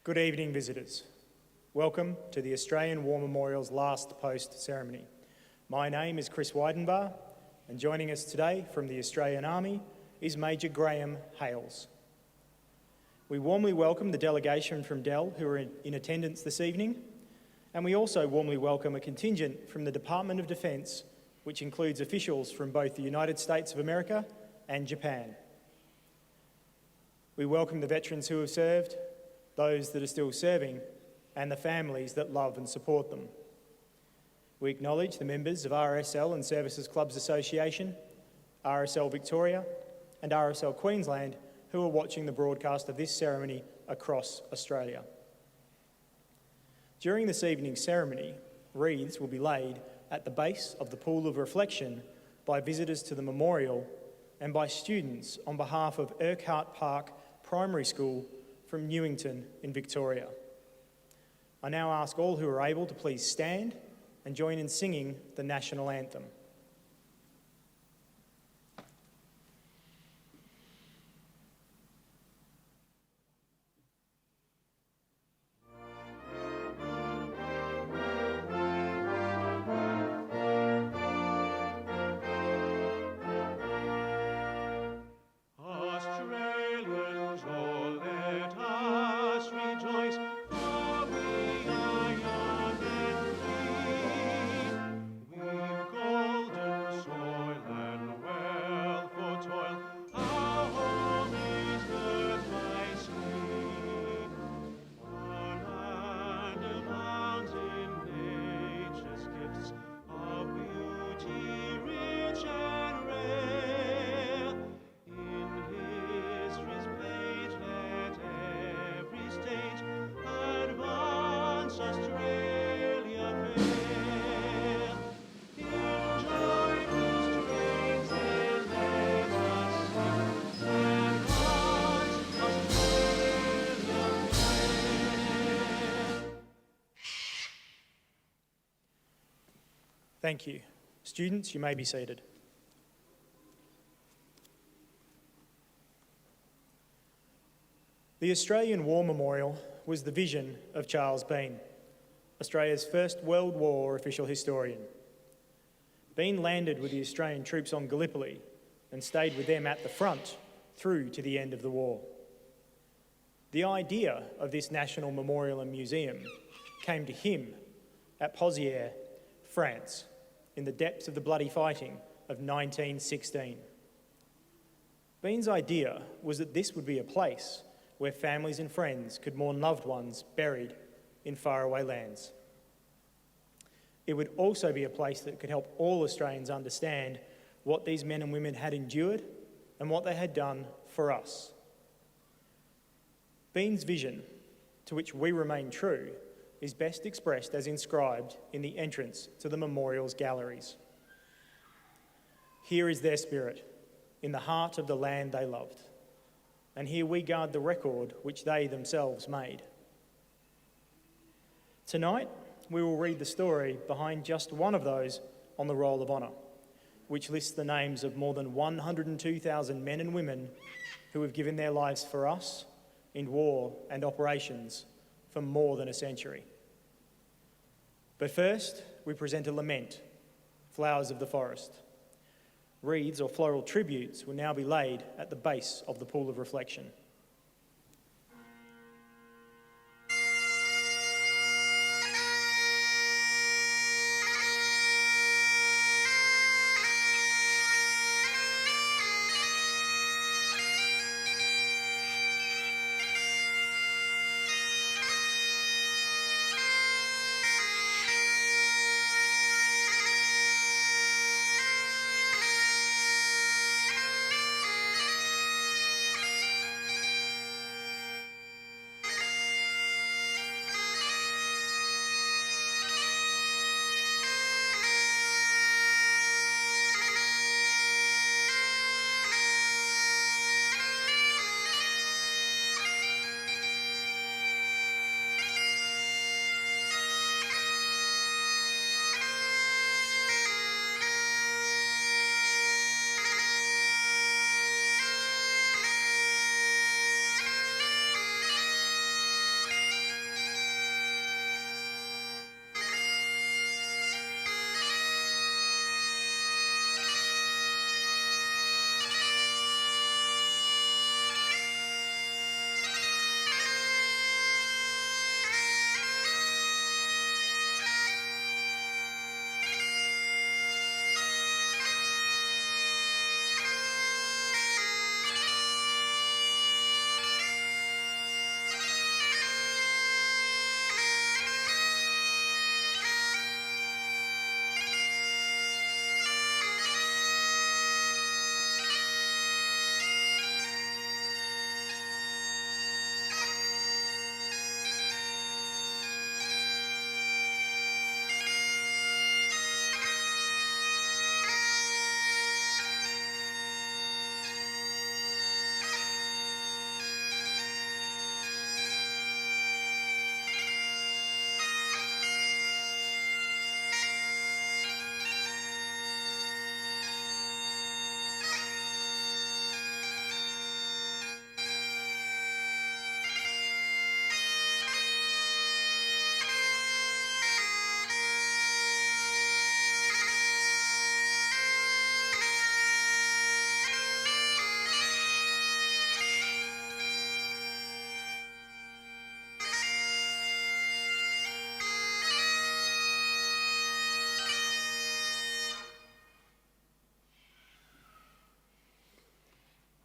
Good evening, visitors. Welcome to the Australian War Memorial's last post ceremony. My name is Chris Weidenbar, and joining us today from the Australian Army is Major Graham Hales. We warmly welcome the delegation from DEL who are in attendance this evening, and we also warmly welcome a contingent from the Department of Defence, which includes officials from both the United States of America and Japan. We welcome the veterans who have served, those that are still serving, and the families that love and support them. We acknowledge the members of RSL and Services Clubs Association, RSL Victoria and RSL Queensland who are watching the broadcast of this ceremony across Australia. During this evening's ceremony, wreaths will be laid at the base of the Pool of Reflection by visitors to the memorial and by students on behalf of Urquhart Park Primary School from Newington in Victoria. I now ask all who are able to please stand and join in singing the national anthem. Thank you. Students, you may be seated. The Australian War Memorial was the vision of Charles Bean, Australia's first World War official historian. Bean landed with the Australian troops on Gallipoli and stayed with them at the front through to the end of the war. The idea of this national memorial and museum came to him at Pozières, France, in the depths of the bloody fighting of 1916. Bean's idea was that this would be a place where families and friends could mourn loved ones buried in faraway lands. It would also be a place that could help all Australians understand what these men and women had endured and what they had done for us. Bean's vision, to which we remain true, is best expressed as inscribed in the entrance to the memorial's galleries. Here is their spirit, in the heart of the land they loved, and here we guard the record which they themselves made. Tonight, we will read the story behind just one of those on the Roll of Honour, which lists the names of more than 102,000 men and women who have given their lives for us in war and operations for more than a century. But first, we present a lament, Flowers of the Forest. Wreaths or floral tributes will now be laid at the base of the Pool of Reflection.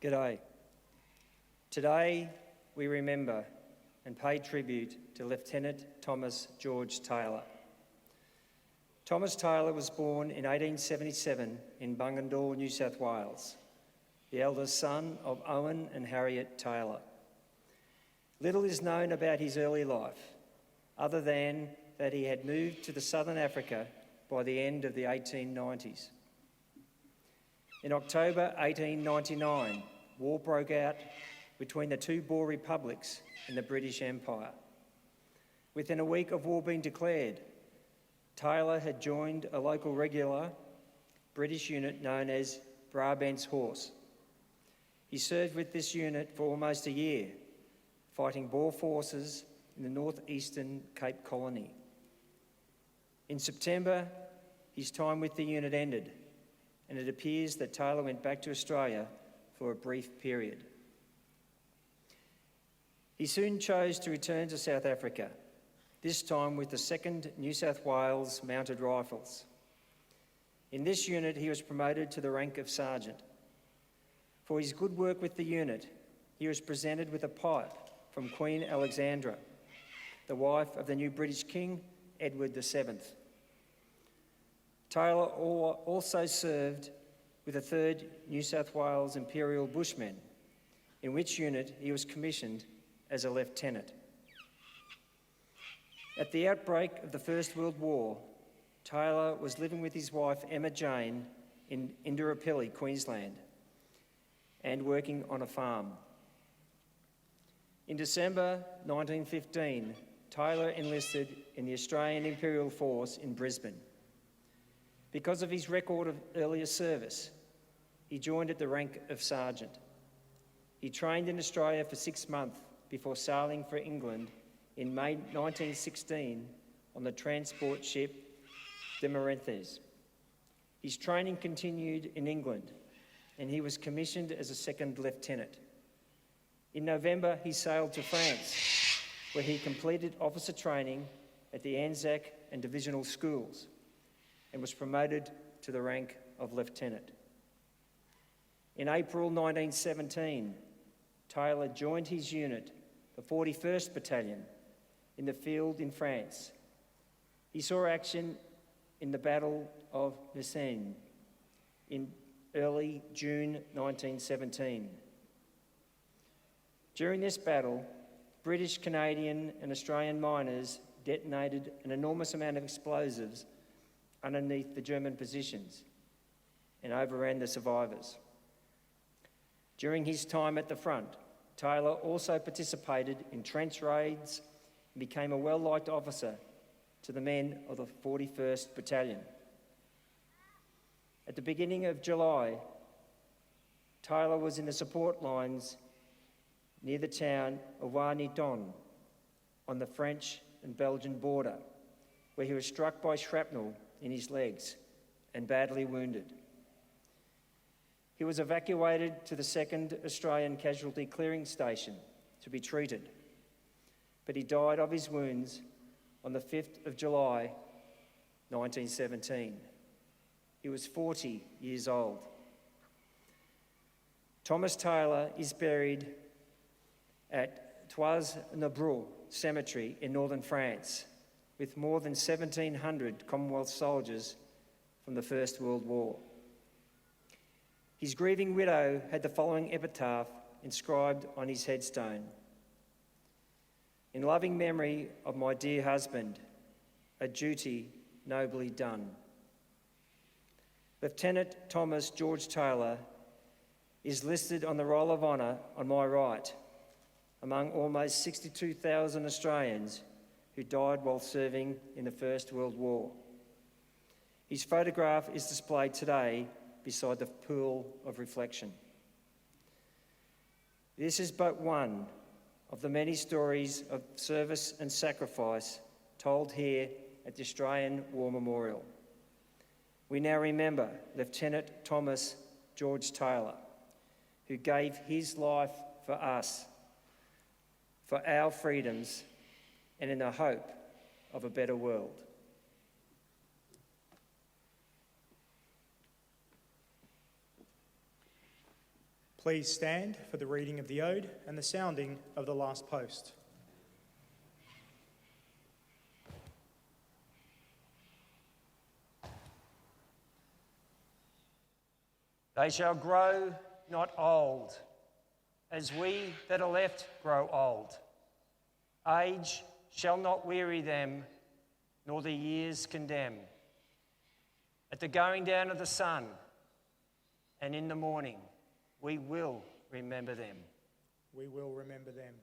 G'day. Today we remember and pay tribute to Lieutenant Thomas George Taylor. Thomas Taylor was born in 1877 in Bungendore, New South Wales, the eldest son of Owen and Harriet Taylor. Little is known about his early life, other than that he had moved to the Southern Africa by the end of the 1890s. In October 1899, war broke out between the two Boer republics in the British Empire. Within a week of war being declared, Taylor had joined a local regular British unit known as Brabant's Horse. He served with this unit for almost a year, fighting Boer forces in the northeastern Cape Colony. In September, his time with the unit ended, and it appears that Taylor went back to Australia for a brief period. He soon chose to return to South Africa, this time with the 2nd New South Wales Mounted Rifles. In this unit, he was promoted to the rank of sergeant. For his good work with the unit, he was presented with a pipe from Queen Alexandra, the wife of the new British King, Edward VII. Taylor also served with the 3rd New South Wales Imperial Bushmen, in which unit he was commissioned as a lieutenant. At the outbreak of the First World War, Taylor was living with his wife Emma Jane in Indooroopilly, Queensland, and working on a farm. In December 1915, Taylor enlisted in the Australian Imperial Force in Brisbane. Because of his record of earlier service, he joined at the rank of sergeant. He trained in Australia for 6 months before sailing for England in May 1916 on the transport ship Demerentes. His training continued in England, and he was commissioned as a 2nd lieutenant. In November, he sailed to France, where he completed officer training at the Anzac and Divisional Schools and was promoted to the rank of lieutenant. In April 1917, Taylor joined his unit, the 41st Battalion, in the field in France. He saw action in the Battle of Messines in early June 1917. During this battle, British, Canadian and Australian miners detonated an enormous amount of explosives underneath the German positions and overran the survivors. During his time at the front, Taylor also participated in trench raids and became a well-liked officer to the men of the 41st Battalion. At the beginning of July, Taylor was in the support lines near the town of Warneton on the French and Belgian border, where he was struck by shrapnel in his legs and badly wounded. He was evacuated to the 2nd Australian Casualty Clearing Station to be treated, but he died of his wounds on the 5th of July, 1917. He was 40 years old. Thomas Taylor is buried at Trois-Nebraux Cemetery in northern France, with more than 1,700 Commonwealth soldiers from the First World War. His grieving widow had the following epitaph inscribed on his headstone: "In loving memory of my dear husband, a duty nobly done." Lieutenant Thomas George Taylor is listed on the Roll of Honour on my right, among almost 62,000 Australians who died while serving in the First World War. His photograph is displayed today beside the pool of reflection. This is but one of the many stories of service and sacrifice told here at the Australian War Memorial. We now remember Lieutenant Thomas George Taylor, who gave his life for us, for our freedoms, and in the hope of a better world. Please stand for the reading of the Ode and the sounding of the last post. They shall grow not old, as we that are left grow old. Age shall not weary them, nor the years condemn. At the going down of the sun and in the morning, we will remember them. We will remember them.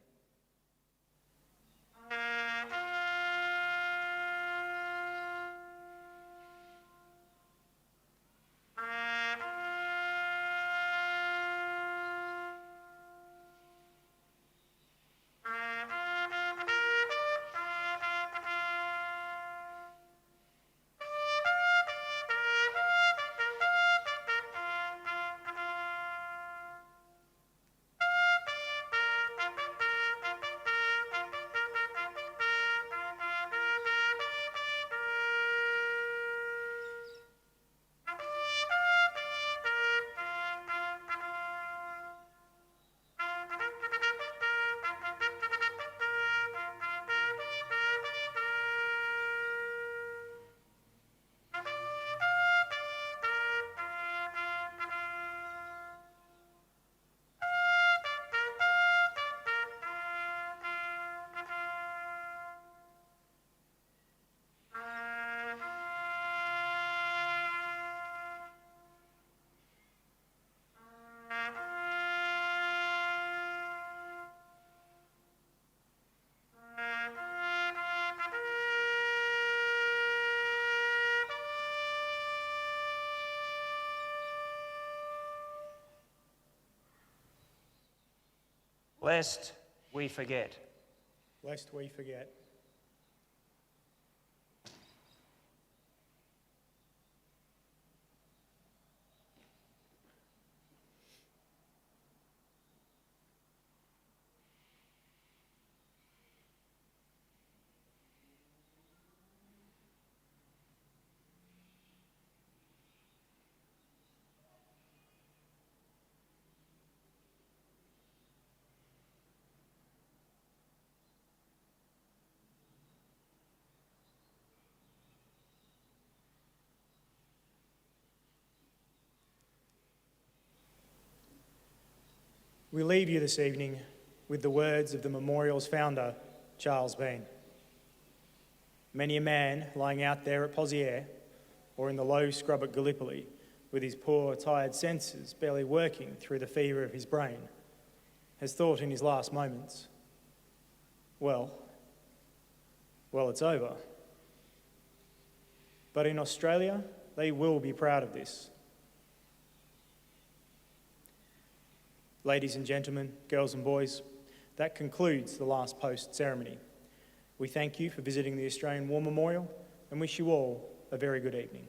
Lest we forget. Lest we forget. We leave you this evening with the words of the memorial's founder, Charles Bean. Many a man lying out there at Pozières or in the low scrub at Gallipoli with his poor, tired senses barely working through the fever of his brain has thought in his last moments, well, it's over. But in Australia, they will be proud of this. Ladies and gentlemen, girls and boys, that concludes the last post ceremony. We thank you for visiting the Australian War Memorial and wish you all a very good evening.